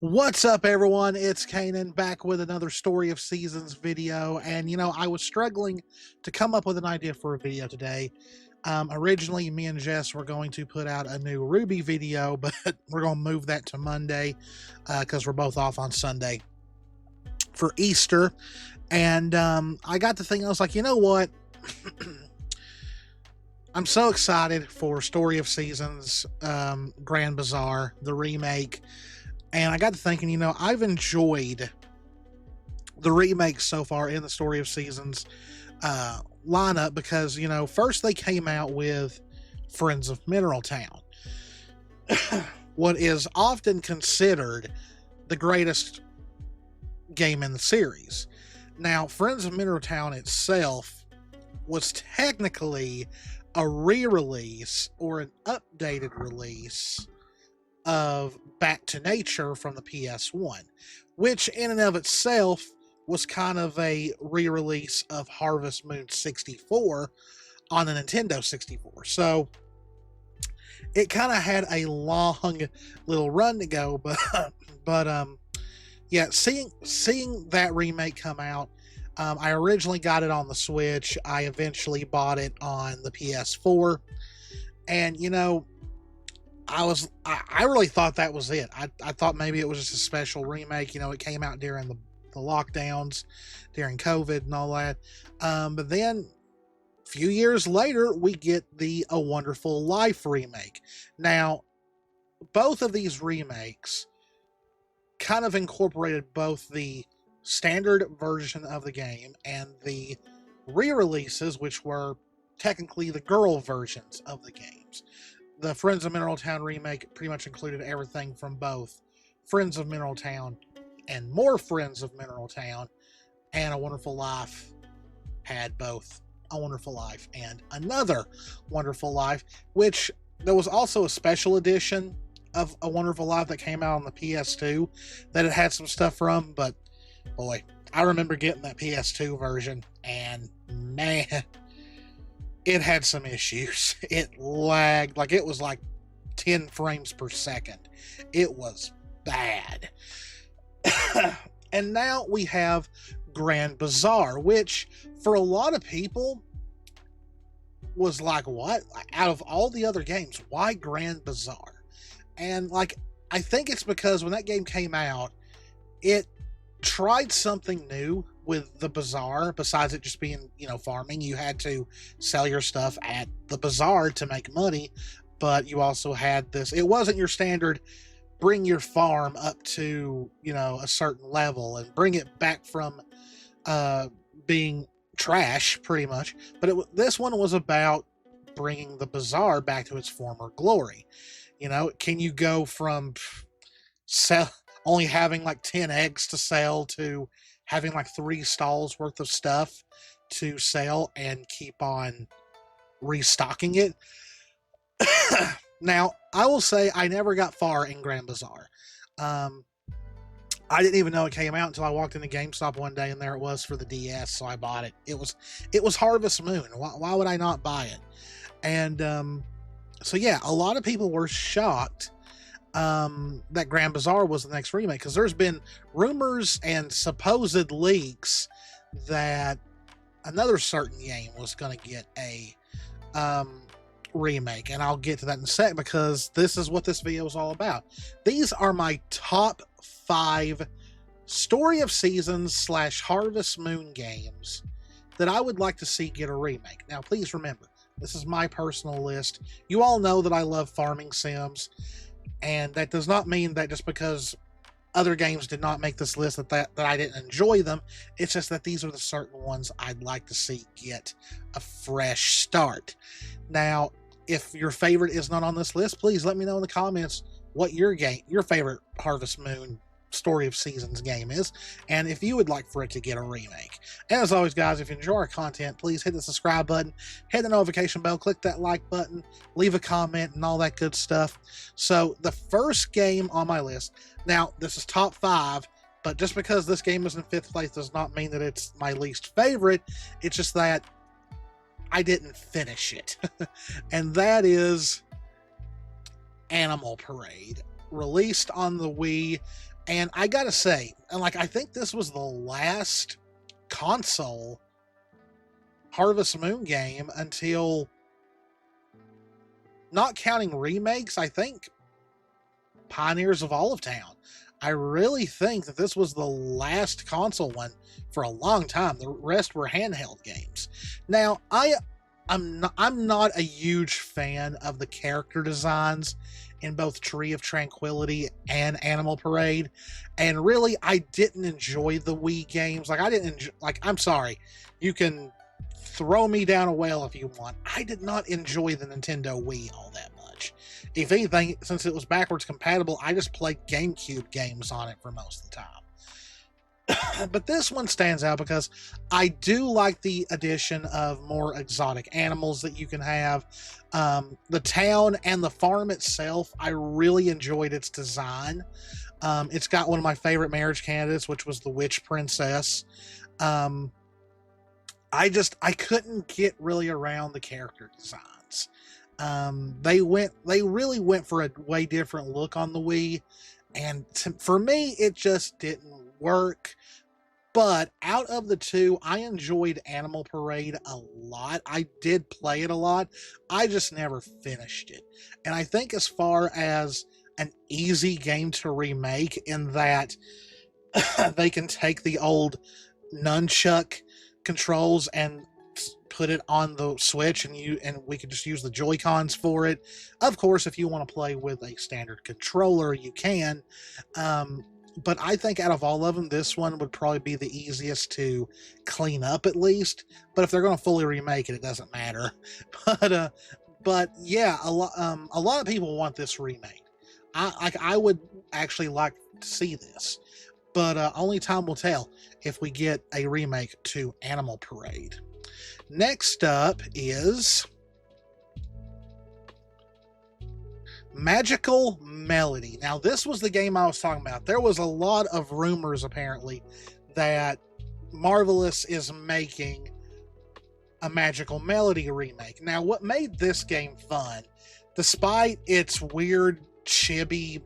What's up, everyone? It's Cannan back with another Story of Seasons video. And I was struggling to come up with an idea for a video today. Originally, me and Jess were going to put out a new Ruby video, but we're going to move that to Monday because we're both off on Sunday for Easter. And I got to thinking, I was like, you know what? I'm so excited for Story of Seasons, Grand Bazaar, the remake. And I got to thinking, I've enjoyed the remakes so far in the Story of Seasons lineup because, first they came out with Friends of Mineral Town, what is often considered the greatest game in the series. Now, Friends of Mineral Town itself was technically a re-release or an updated release of Back to Nature from the PS1, which in and of itself was kind of a re-release of Harvest Moon 64 on the Nintendo 64. So it kind of had a long little run to go, but yeah, seeing that remake come out, I originally got it on the Switch. I eventually bought it on the PS4, and I really thought that was it. I thought maybe it was just a special remake. It came out during the lockdowns, during COVID and all that. But then a few years later, we get the A Wonderful Life remake. Now, both of these remakes kind of incorporated both the standard version of the game and the re-releases, which were technically the girl versions of the games. The Friends of Mineral Town remake pretty much included everything from both Friends of Mineral Town and more Friends of Mineral Town, and A Wonderful Life had both A Wonderful Life and Another Wonderful Life, which there was also a special edition of A Wonderful Life that came out on the PS2 that it had some stuff from, but boy, I remember getting that PS2 version, and man, it had some issues. It lagged, like it was like 10 frames per second. It was bad. And now we have Grand Bazaar, which for a lot of people was like, what? Out of all the other games, why Grand Bazaar? And I think it's because when that game came out, it tried something new with the bazaar. Besides it just being, farming, you had to sell your stuff at the bazaar to make money, but you also had this, it wasn't your standard bring your farm up to, a certain level and bring it back from being trash, pretty much. But this one was about bringing the bazaar back to its former glory. Can you go from only having like 10 eggs to sell to having like 3 stalls worth of stuff to sell and keep on restocking it? Now, I will say I never got far in Grand Bazaar. I didn't even know it came out until I walked into GameStop one day and there it was for the DS, so I bought it. It was Harvest Moon. Why would I not buy it? And so yeah, a lot of people were shocked that Grand Bazaar was the next remake, because there's been rumors and supposed leaks that another certain game was going to get a remake, and I'll get to that in a sec because this is what this video is all about. These are my top 5 Story of Seasons / Harvest Moon games that I would like to see get a remake. Now, please remember, this is my personal list. You all know that I love farming sims, and that does not mean that just because other games did not make this list that I didn't enjoy them. It's just that these are the certain ones I'd like to see get a fresh start. Now, if your favorite is not on this list, please let me know in the comments what your favorite Harvest Moon Story of Seasons game is, and if you would like for it to get a remake. And as always, guys, if you enjoy our content, please hit the subscribe button, hit the notification bell, click that like button, leave a comment, and all that good stuff. So the first game on my list, now this is top 5, but just because this game is in 5th place does not mean that it's my least favorite. It's just that I didn't finish it. And that is Animal Parade, released on the Wii And I gotta say, and like, I think this was the last console Harvest Moon game until, not counting remakes, I think Pioneers of Olive Town. I really think that this was the last console one for a long time. The rest were handheld games. Now, I'm not a huge fan of the character designs in both Tree of Tranquility and Animal Parade, and really, I didn't enjoy the Wii games. Like, I didn't enjoy, like, I'm sorry, you can throw me down a well if you want. I did not enjoy the Nintendo Wii all that much. If anything, since it was backwards compatible, I just played GameCube games on it for most of the time. But this one stands out because I do like the addition of more exotic animals that you can have. The town and the farm itself, I really enjoyed its design. It's got one of my favorite marriage candidates, which was the Witch Princess. I couldn't get really around the character designs. They really went for a way different look on the Wii, and for me, it just didn't work. But out of the two, I enjoyed Animal Parade a lot. I did play it a lot. I just never finished it. And I think as far as an easy game to remake, in that they can take the old nunchuck controls and put it on the Switch, and we could just use the Joy-Cons for it. Of course, if you want to play with a standard controller, you can. But I think out of all of them, this one would probably be the easiest to clean up, at least. But if they're going to fully remake it, it doesn't matter. But yeah, a lot of people want this remade. I would actually like to see this, but only time will tell if we get a remake to Animal Parade. Next up is Magical Melody. Now, this was the game I was talking about. There was a lot of rumors, apparently, that Marvelous is making a Magical Melody remake. Now, what made this game fun, despite its weird chibi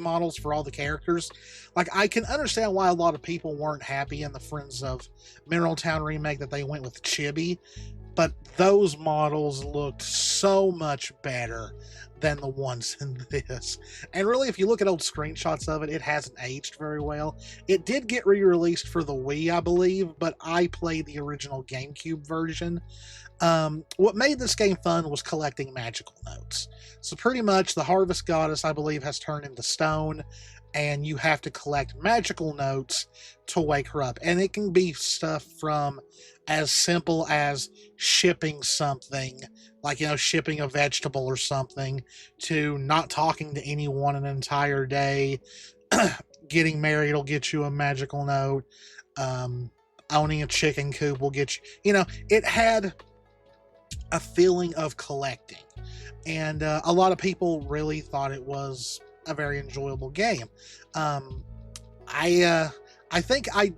models for all the characters, like, I can understand why a lot of people weren't happy in the Friends of Mineral Town remake that they went with chibi, but those models looked so much better than the ones in this. And really, if you look at old screenshots of it, it hasn't aged very well. It did get re-released for the Wii, I believe, but I played the original GameCube version. What made this game fun was collecting magical notes. So pretty much the Harvest Goddess, I believe, has turned into stone, and you have to collect magical notes to wake her up. And it can be stuff from as simple as shipping something, like, shipping a vegetable or something, to not talking to anyone an entire day. Getting married will get you a magical note. Owning a chicken coop will get you, it had a feeling of collecting. And a lot of people really thought it was a very enjoyable game. I think I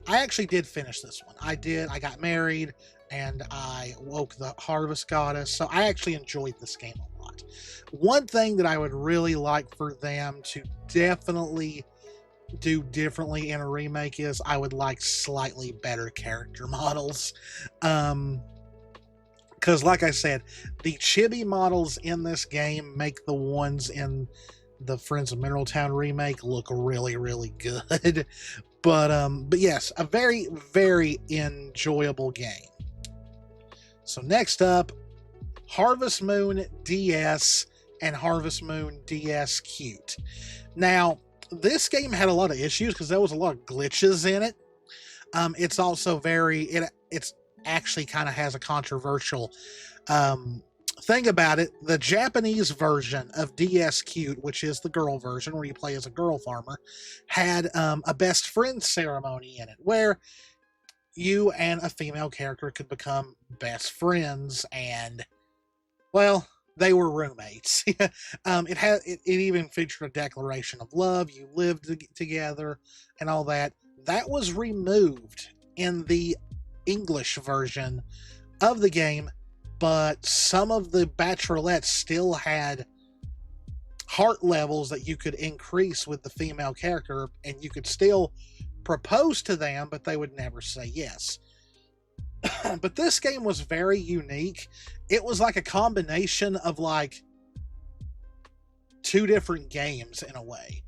actually did finish this one. I got married and I woke the Harvest Goddess, so I actually enjoyed this game a lot. One thing that I would really like for them to definitely do differently in a remake is I would like slightly better character models. Because like I said, the chibi models in this game make the ones in the Friends of Mineral Town remake look really, really good. But yes, a very, very enjoyable game. So next up, Harvest Moon DS and Harvest Moon DS Cute. Now, this game had a lot of issues because there was a lot of glitches in it. It's also it's actually kind of has a controversial thing about it. The Japanese version of DS Cute, which is the girl version where you play as a girl farmer, had a best friend ceremony in it where you and a female character could become best friends, and, well, they were roommates. It even featured a declaration of love. You lived together and all that. That was removed in the English version of the game, but some of the bachelorettes still had heart levels that you could increase with the female character, and you could still propose to them, but they would never say yes. But this game was very unique. It was like a combination of like two different games in a way.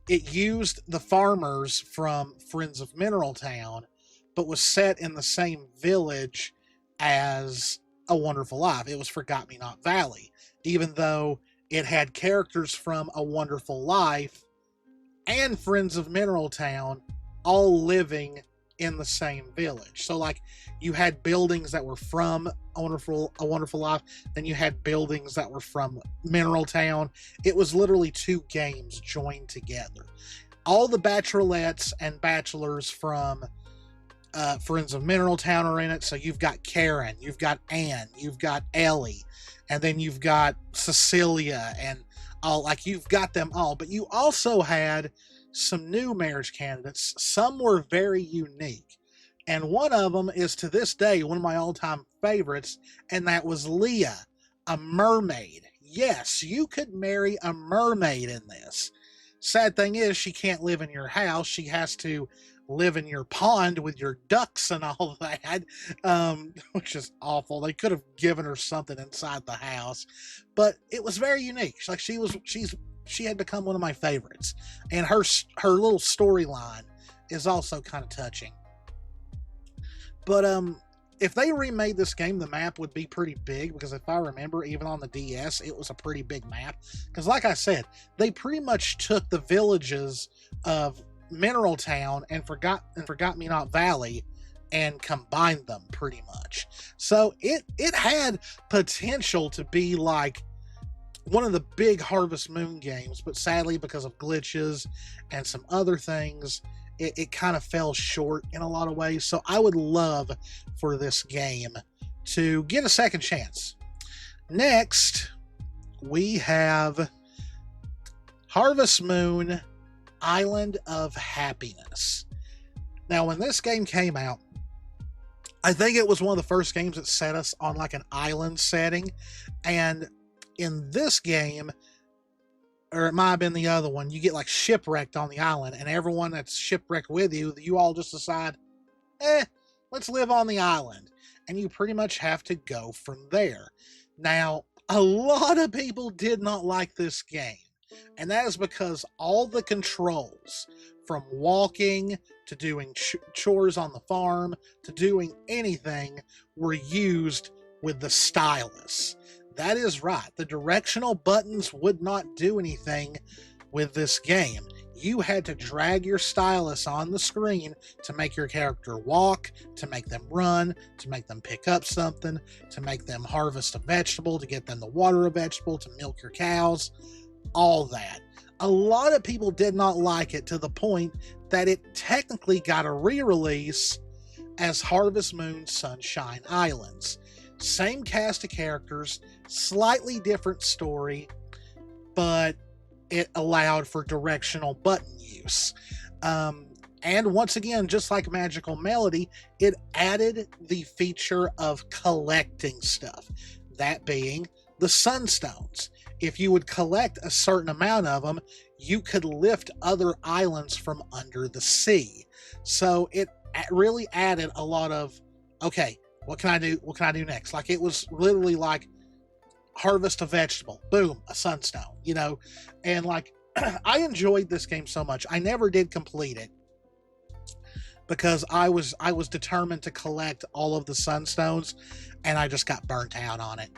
It used the farmers from Friends of Mineral Town, but was set in the same village as A Wonderful Life. It was Forgot Me Not Valley, even though it had characters from A Wonderful Life and Friends of Mineral Town all living in the same village. So like you had buildings that were from A Wonderful Life, then you had buildings that were from Mineral Town. It was literally two games joined together. All the bachelorettes and bachelors from Friends of Mineral Town are in it. So you've got Karen, you've got Anne, you've got Ellie, and then you've got Cecilia, and all, like, you've got them all. But you also had some new marriage candidates. Some were very unique, and one of them is to this day one of my all-time favorites, and that was Leah, a mermaid. Yes, you could marry a mermaid in this. Sad thing is, she can't live in your house. She has to live in your pond with your ducks and all that, which is awful. They could have given her something inside the house, but it was very unique. Like, she had become one of my favorites, and her little storyline is also kind of touching. But if they remade this game, the map would be pretty big, because if I remember, even on the DS, it was a pretty big map. Because like I said, they pretty much took the villages of Mineral Town and Forgot Me Not Valley and combined them pretty much. So it had potential to be like one of the big Harvest Moon games, but sadly, because of glitches and some other things, it kind of fell short in a lot of ways. So I would love for this game to get a second chance. Next, we have Harvest Moon Island of Happiness. Now, when this game came out, I think it was one of the first games that set us on like an island setting. And in this game, or it might have been the other one, you get like shipwrecked on the island, and everyone that's shipwrecked with you, you all just decide, let's live on the island. And you pretty much have to go from there. Now, a lot of people did not like this game, and that is because all the controls, from walking to doing chores on the farm to doing anything, were used with the stylus. That is right. The directional buttons would not do anything with this game. You had to drag your stylus on the screen to make your character walk, to make them run, to make them pick up something, to make them harvest a vegetable, to get them to water a vegetable, to milk your cows, all that. A lot of people did not like it, to the point that it technically got a re-release as Harvest Moon Sunshine Islands. Same cast of characters, slightly different story, but it allowed for directional button use. And once again, just like Magical Melody, it added the feature of collecting stuff, that being the sunstones. If you would collect a certain amount of them, you could lift other islands from under the sea. So it really added a lot of, okay, what can I do? What can I do next? Like, it was literally like harvest a vegetable, boom, a sunstone, you know? And like, I enjoyed this game so much. I never did complete it because I was determined to collect all of the sunstones, and I just got burnt out on it.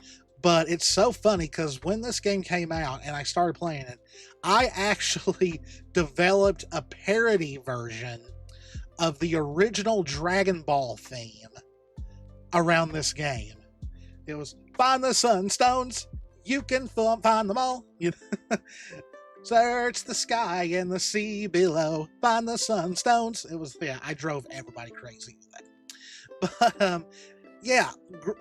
But it's so funny because when this game came out and I started playing it, I actually developed a parody version of the original Dragon Ball theme around this game. It was, find the sunstones, you can find them all. You know? Search the sky and the sea below, find the sunstones. It was, yeah, I drove everybody crazy with that. But yeah,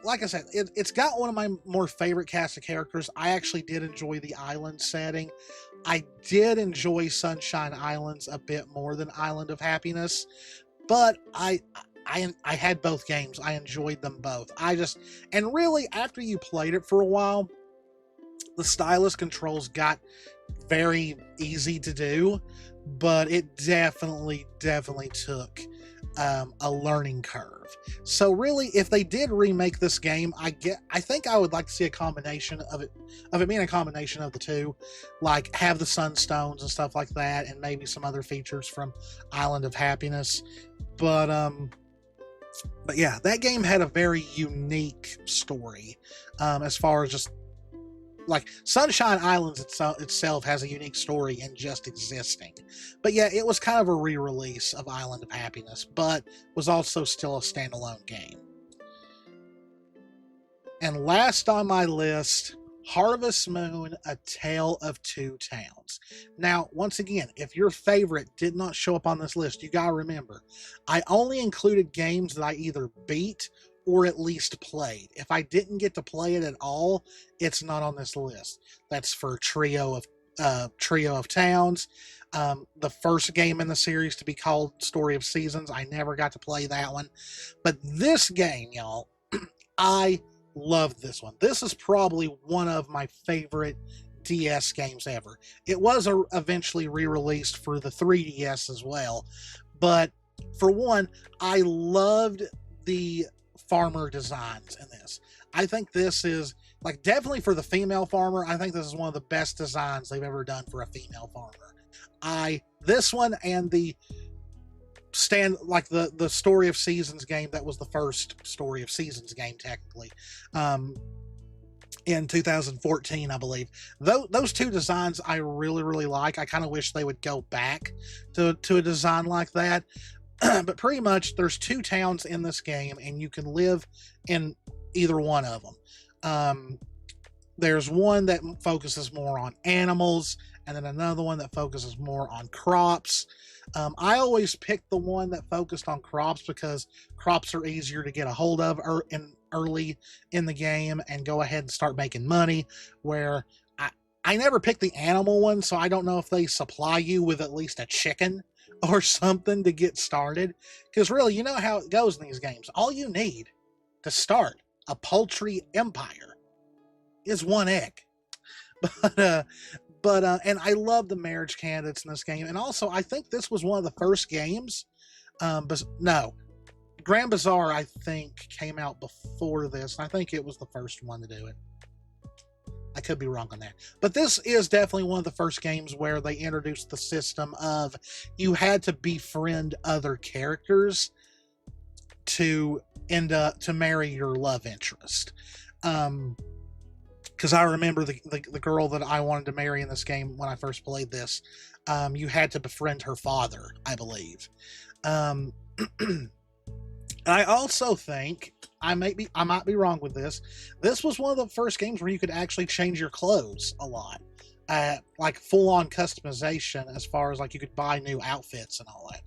like I said, it's got one of my more favorite cast of characters. I actually did enjoy the island setting. I did enjoy Sunshine Islands a bit more than Island of Happiness, but I had both games. I enjoyed them both. And really, after you played it for a while, The stylus controls got very easy to do, but it definitely took a learning curve. So really, if they did remake this game, I think I would like to see a combination of it being a combination of the two, like have the sunstones and stuff like that, and maybe some other features from Island of Happiness. But yeah, that game had a very unique story, as far as just like Sunshine Islands itself has a unique story in just existing. But yeah, it was kind of a re-release of Island of Happiness, but was also still a standalone game. And last on my list, Harvest Moon, A Tale of Two Towns. Now, once again, if your favorite did not show up on this list, you gotta remember, I only included games that I either beat or at least played. If I didn't get to play it at all, it's not on this list. That's for Trio of Towns. The first game in the series to be called Story of Seasons. I never got to play that one. But this game, y'all, I loved this one. This is probably one of my favorite DS games ever. It was eventually re-released for the 3DS as well. But for one, I loved the farmer designs in this. I think this is, like, definitely for the female farmer, I think this is one of the best designs they've ever done for a female farmer. This one and the the Story of Seasons game, that was the first Story of Seasons game technically, in 2014, I believe. Those two designs I really like. I kind of wish they would go back to a design like that. But pretty much there's two towns in this game, and you can live in either one of them. There's one that focuses more on animals, and then another one that focuses more on crops. I always picked the one that focused on crops because crops are easier to get a hold of early in the game and go ahead and start making money, where I never picked the animal one, so I don't know if they supply you with at least a chicken or something to get started. Because really, you know how it goes in these games. All you need to start a poultry empire is one egg. And I love the marriage candidates in this game. And also, I think this was one of the first games. But no, Grand Bazaar, I think, came out before this. I think it was the first one to do it. I could be wrong on that. But this is definitely one of the first games where they introduced the system of you had to befriend other characters to end up to marry your love interest. Because I remember the girl that I wanted to marry in this game when I first played this, you had to befriend her father, I believe. And I also think, I might be wrong with this, this was one of the first games where you could actually change your clothes a lot. Like full-on customization, as far as like you could buy new outfits and all that.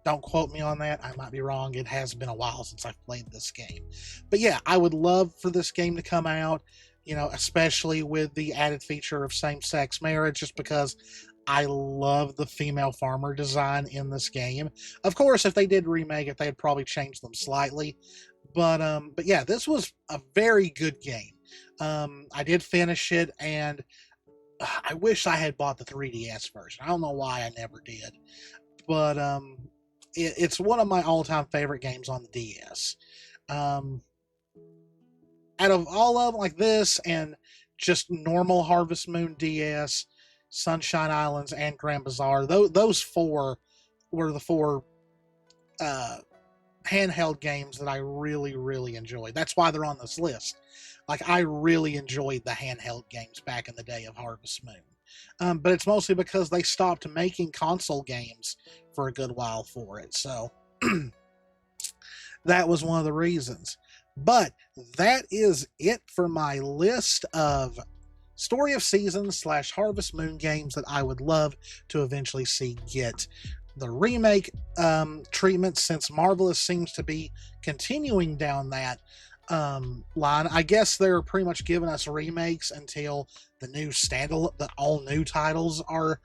Don't quote me on that. I might be wrong. It has been a while since I've played this game. But yeah, I would love for this game to come out, you know, especially with the added feature of same-sex marriage, just because I love the female farmer design in this game. Of course, if they did remake it, they'd probably change them slightly. But yeah, this was a very good game. I did finish it, and I wish I had bought the 3DS version. I don't know why I never did. But it's one of my all-time favorite games on the DS. Out of all of them, like this and just normal Harvest Moon DS, Sunshine Islands, and Grand Bazaar, those four were the four handheld games that I really enjoyed. That's why they're on this list. Like, I really enjoyed the handheld games back in the day of Harvest Moon. But it's mostly because they stopped making console games for a good while for it. So that was one of the reasons. But that is it for my list of Story of Seasons / Harvest Moon games that I would love to eventually see get the remake treatment, since Marvelous seems to be continuing down that line. I guess they're pretty much giving us remakes until the all new titles are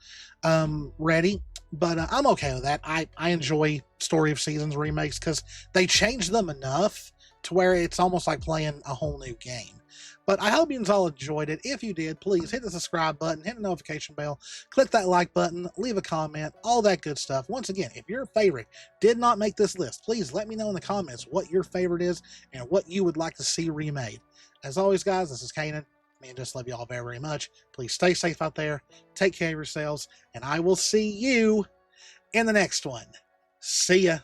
ready. But I'm okay with that. I enjoy Story of Seasons remakes because they change them enough to where it's almost like playing a whole new game. But I hope you all enjoyed it. If you did, please hit the subscribe button, hit the notification bell, click that like button, leave a comment, all that good stuff. Once again, if your favorite did not make this list, please let me know in the comments what your favorite is and what you would like to see remade. As always, guys, this is Canaan. And just love you all very, very much. Please stay safe out there. Take care of yourselves. And I will see you in the next one. See ya.